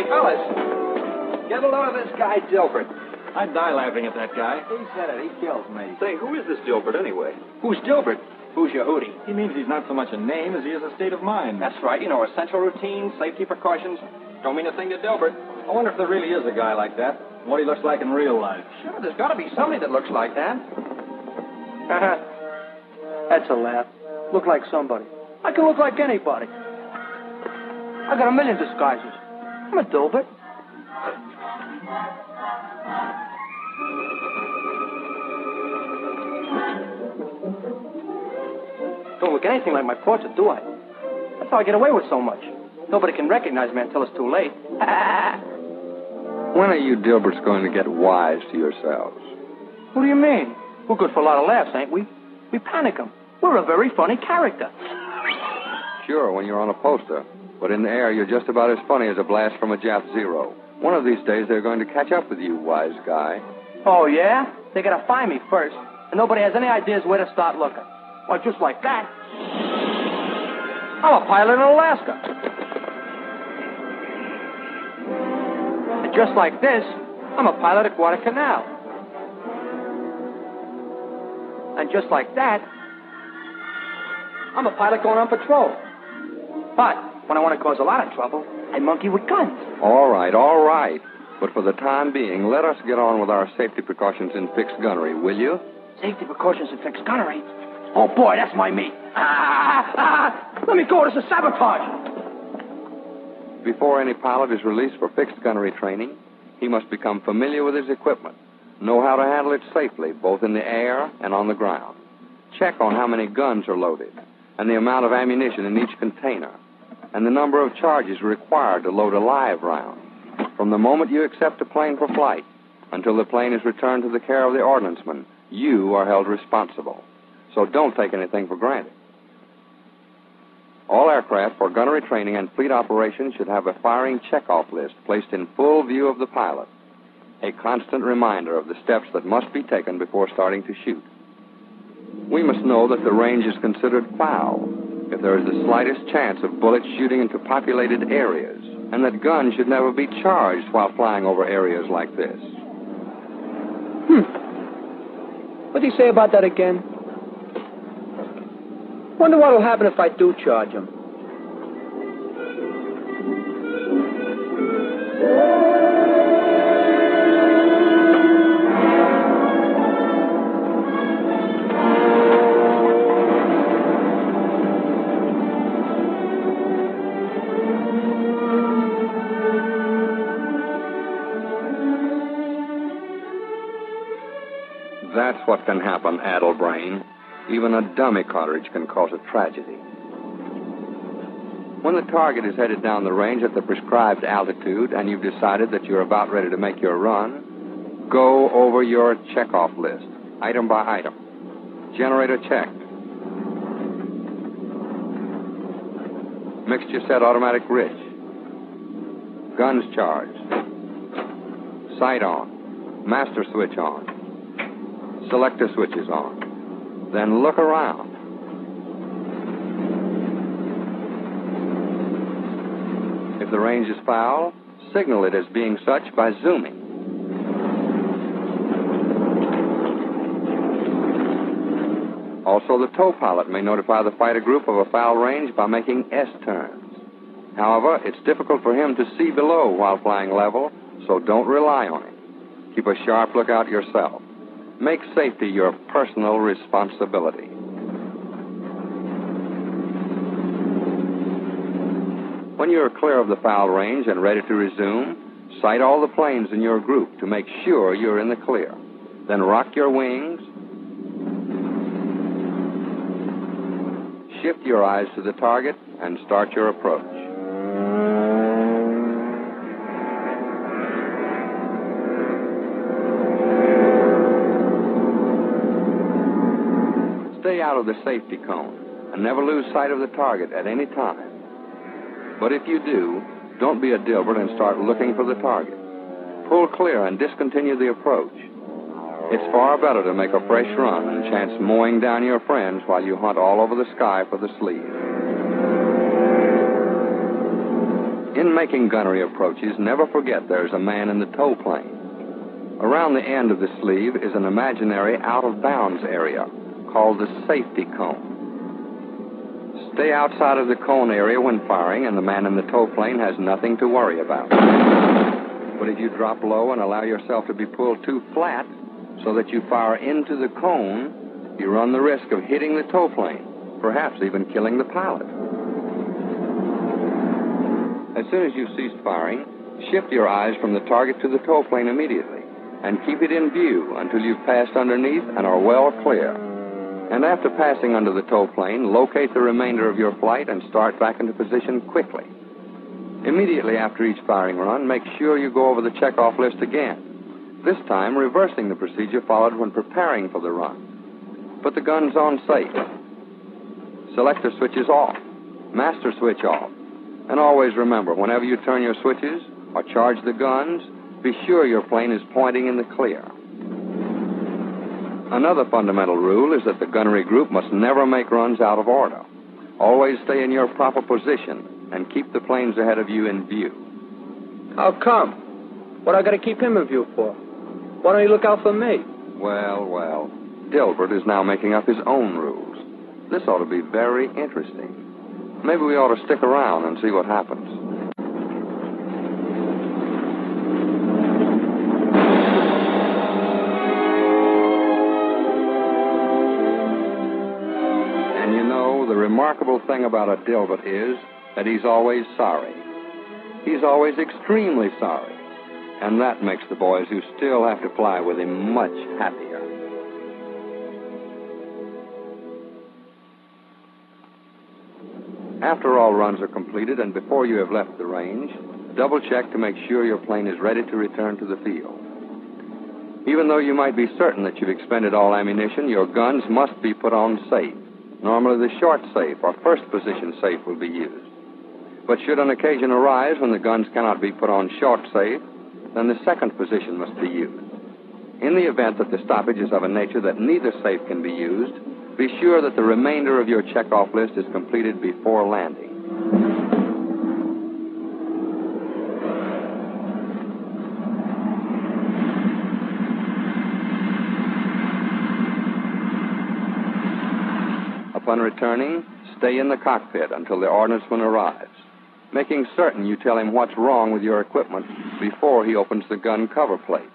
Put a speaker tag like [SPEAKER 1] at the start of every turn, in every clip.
[SPEAKER 1] Hey, fellas. Get a load of this guy, Dilbert.
[SPEAKER 2] I'd die laughing at that guy.
[SPEAKER 1] He said it. He kills me.
[SPEAKER 2] Say, who is this Dilbert anyway?
[SPEAKER 1] Who's Dilbert? Who's your hootie?
[SPEAKER 2] He means he's not so much a name as he is a state of mind.
[SPEAKER 1] That's right. You know, essential routines, safety precautions. Don't mean a thing to Dilbert.
[SPEAKER 2] I wonder if there really is a guy like that, and what he looks like in real life.
[SPEAKER 1] Sure, there's got to be somebody that looks like that.
[SPEAKER 3] That's a laugh. Look like somebody. I can look like anybody. I got a million disguises. I'm a Dilbert. Don't look anything like my portrait, do I? That's how I get away with so much. Nobody can recognize me until it's too late.
[SPEAKER 4] When are you Dilberts going to get wise to yourselves?
[SPEAKER 3] What do you mean? We're good for a lot of laughs, ain't we? We panic 'em. We're a very funny character.
[SPEAKER 4] Sure, when you're on a poster. But in the air, you're just about as funny as a blast from a Jap Zero. One of these days, they're going to catch up with you, wise guy.
[SPEAKER 3] Oh, yeah? They gotta find me first. And nobody has any ideas where to start looking. Well, just like that. I'm a pilot in Alaska. And just like this, I'm a pilot at Guadalcanal. And just like that, I'm a pilot going on patrol. But when I want to cause a lot of trouble, I monkey with guns.
[SPEAKER 4] All right, all right. But for the time being, let us get on with our safety precautions in fixed gunnery, will you?
[SPEAKER 3] Safety precautions in fixed gunnery? Oh, boy, that's my meat. Let me go. This is sabotage.
[SPEAKER 4] Before any pilot is released for fixed gunnery training, he must become familiar with his equipment, know how to handle it safely, both in the air and on the ground. Check on how many guns are loaded, and the amount of ammunition in each container, and the number of charges required to load a live round. From the moment you accept a plane for flight until the plane is returned to the care of the ordnanceman, you are held responsible. So don't take anything for granted. All aircraft for gunnery training and fleet operations should have a firing checkoff list placed in full view of the pilot, a constant reminder of the steps that must be taken before starting to shoot. We must know that the range is considered foul if there is the slightest chance of bullets shooting into populated areas, and that guns should never be charged while flying over areas like this.
[SPEAKER 3] What did he say about that again? Wonder what will happen if I do charge him.
[SPEAKER 4] That's what can happen, addle-brain. Even a dummy cartridge can cause a tragedy. When the target is headed down the range at the prescribed altitude and you've decided that you're about ready to make your run, go over your checkoff list, item by item. Generator checked. Mixture set automatic rich. Guns charged. Sight on. Master switch on. Selector switches on. Then look around. If the range is foul, signal it as being such by zooming. Also, the tow pilot may notify the fighter group of a foul range by making S-turns. However, it's difficult for him to see below while flying level, so don't rely on him. Keep a sharp lookout yourself. Make safety your personal responsibility. When you're clear of the foul range and ready to resume, sight all the planes in your group to make sure you're in the clear. Then rock your wings. Shift your eyes to the target and start your approach. Stay out of the safety cone and never lose sight of the target at any time. But if you do, don't be a Dilbert and start looking for the target. Pull clear and discontinue the approach. It's far better to make a fresh run than chance mowing down your friends while you hunt all over the sky for the sleeve. In making gunnery approaches, never forget there's a man in the tow plane. Around the end of the sleeve is an imaginary out-of-bounds area called the safety cone. Stay outside of the cone area when firing, and the man in the tow plane has nothing to worry about. But if you drop low and allow yourself to be pulled too flat so that you fire into the cone, you run the risk of hitting the tow plane, perhaps even killing the pilot. As soon as you've ceased firing, shift your eyes from the target to the tow plane immediately and keep it in view until you've passed underneath and are well clear. And after passing under the tow plane, locate the remainder of your flight and start back into position quickly. Immediately after each firing run, make sure you go over the checkoff list again, this time reversing the procedure followed when preparing for the run. Put the guns on safe. Selector switches off. Master switch off. And always remember, whenever you turn your switches or charge the guns, be sure your plane is pointing in the clear. Another fundamental rule is that the gunnery group must never make runs out of order. Always stay in your proper position and keep the planes ahead of you in view.
[SPEAKER 3] How come? What I got to keep him in view for? Why don't you look out for me?
[SPEAKER 4] Well, Dilbert is now making up his own rules. This ought to be very interesting. Maybe we ought to stick around and see what happens. And you know, the remarkable thing about a Dilbert is that he's always sorry. He's always extremely sorry. And that makes the boys who still have to fly with him much happier. After all runs are completed and before you have left the range, double-check to make sure your plane is ready to return to the field. Even though you might be certain that you've expended all ammunition, your guns must be put on safe. Normally the short safe or first position safe will be used. But should an occasion arise when the guns cannot be put on short safe, then the second position must be used. In the event that the stoppage is of a nature that neither safe can be used, be sure that the remainder of your checkoff list is completed before landing. Upon returning, stay in the cockpit until the ordnanceman arrives, making certain you tell him what's wrong with your equipment before he opens the gun cover plate.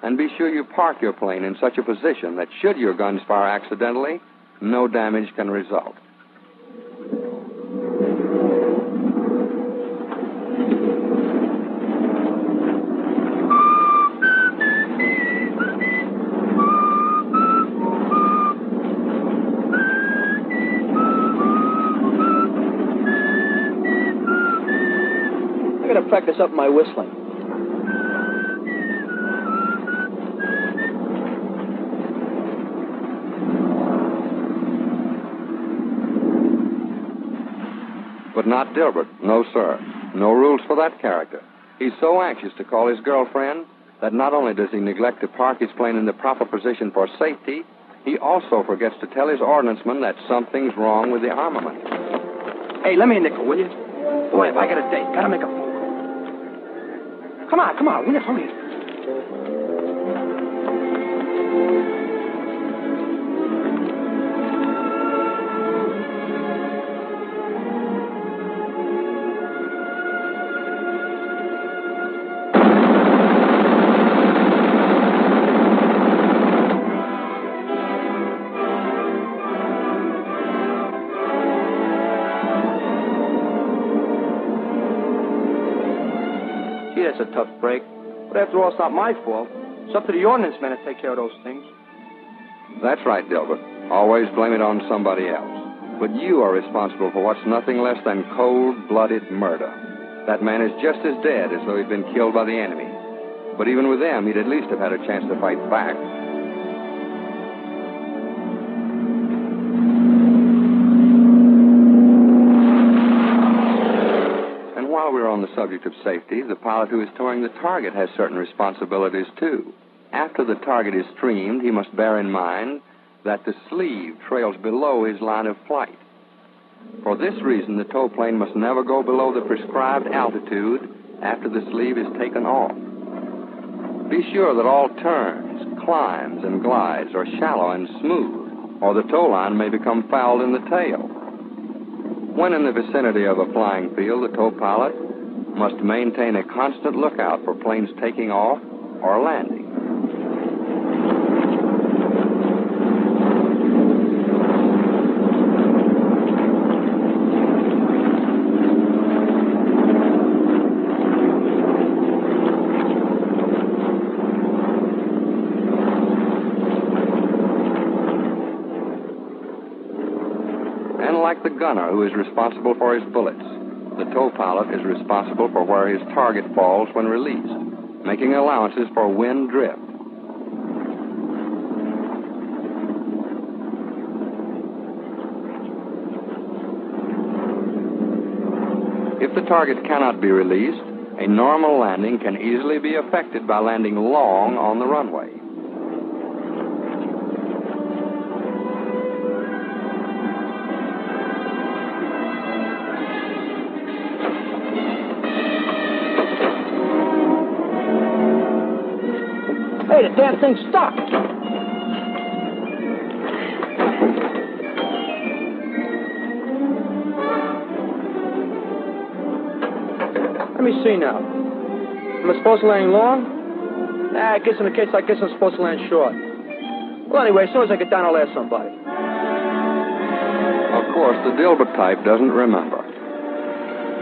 [SPEAKER 4] And be sure you park your plane in such a position that should your guns fire accidentally, no damage can result.
[SPEAKER 3] I got to practice up my whistling.
[SPEAKER 4] But not Dilbert. No, sir. No rules for that character. He's so anxious to call his girlfriend that not only does he neglect to park his plane in the proper position for safety, he also forgets to tell his ordnanceman that something's wrong with the armament.
[SPEAKER 3] Hey, lend me a nickel, will you? Boy, if I got a date, gotta make a phone call. Come on, will you hurry? That's a tough break. But after all, it's not my fault. It's up to the ordnance men to take care of those things.
[SPEAKER 4] That's right, Dilbert. Always blame it on somebody else. But you are responsible for what's nothing less than cold-blooded murder. That man is just as dead as though he'd been killed by the enemy. But even with them, he'd at least have had a chance to fight back. While we're on the subject of safety, the pilot who is towing the target has certain responsibilities, too. After the target is streamed, he must bear in mind that the sleeve trails below his line of flight. For this reason, the tow plane must never go below the prescribed altitude after the sleeve is taken off. Be sure that all turns, climbs, and glides are shallow and smooth, or the tow line may become fouled in the tail. When in the vicinity of a flying field, the tow pilot must maintain a constant lookout for planes taking off or landing. Like the gunner who is responsible for his bullets, the tow pilot is responsible for where his target falls when released, making allowances for wind drift. If the target cannot be released, a normal landing can easily be effected by landing long on the runway.
[SPEAKER 3] Hey, the damn thing's stuck. Let me see now. Am I supposed to land long? Nah, I guess in the case, I guess I'm supposed to land short. Well, anyway, as soon as I get down, I'll ask somebody.
[SPEAKER 4] Of course, the Dilbert type doesn't remember.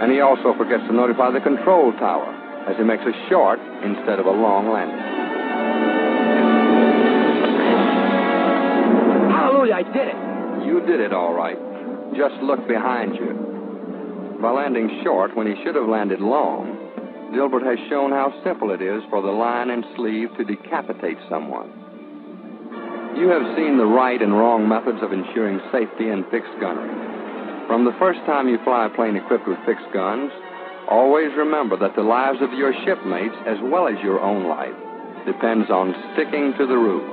[SPEAKER 4] And he also forgets to notify the control tower, as he makes a short instead of a long landing.
[SPEAKER 3] Hallelujah, I did it.
[SPEAKER 4] You did it all right. Just look behind you. By landing short when he should have landed long, Dilbert has shown how simple it is for the line and sleeve to decapitate someone. You have seen the right and wrong methods of ensuring safety in fixed gunnery. From the first time you fly a plane equipped with fixed guns, always remember that the lives of your shipmates, as well as your own life, depends on sticking to the rules.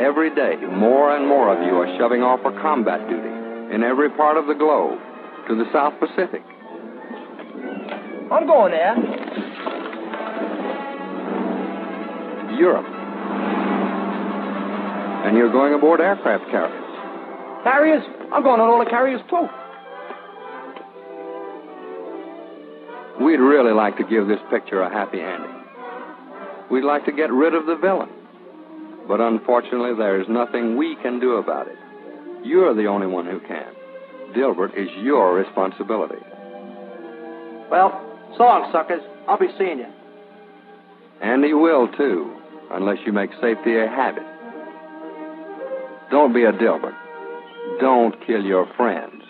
[SPEAKER 4] Every day, more and more of you are shoving off for combat duty in every part of the globe, to the South Pacific.
[SPEAKER 3] I'm going there.
[SPEAKER 4] Europe. And you're going aboard aircraft carriers.
[SPEAKER 3] Carriers? I'm going on all the carriers, too.
[SPEAKER 4] We'd really like to give this picture a happy ending. We'd like to get rid of the villain. But unfortunately, there is nothing we can do about it. You're the only one who can. Dilbert is your responsibility.
[SPEAKER 3] Well, so long, suckers. I'll be seeing you.
[SPEAKER 4] And he will, too, unless you make safety a habit. Don't be a Dilbert. Don't kill your friends.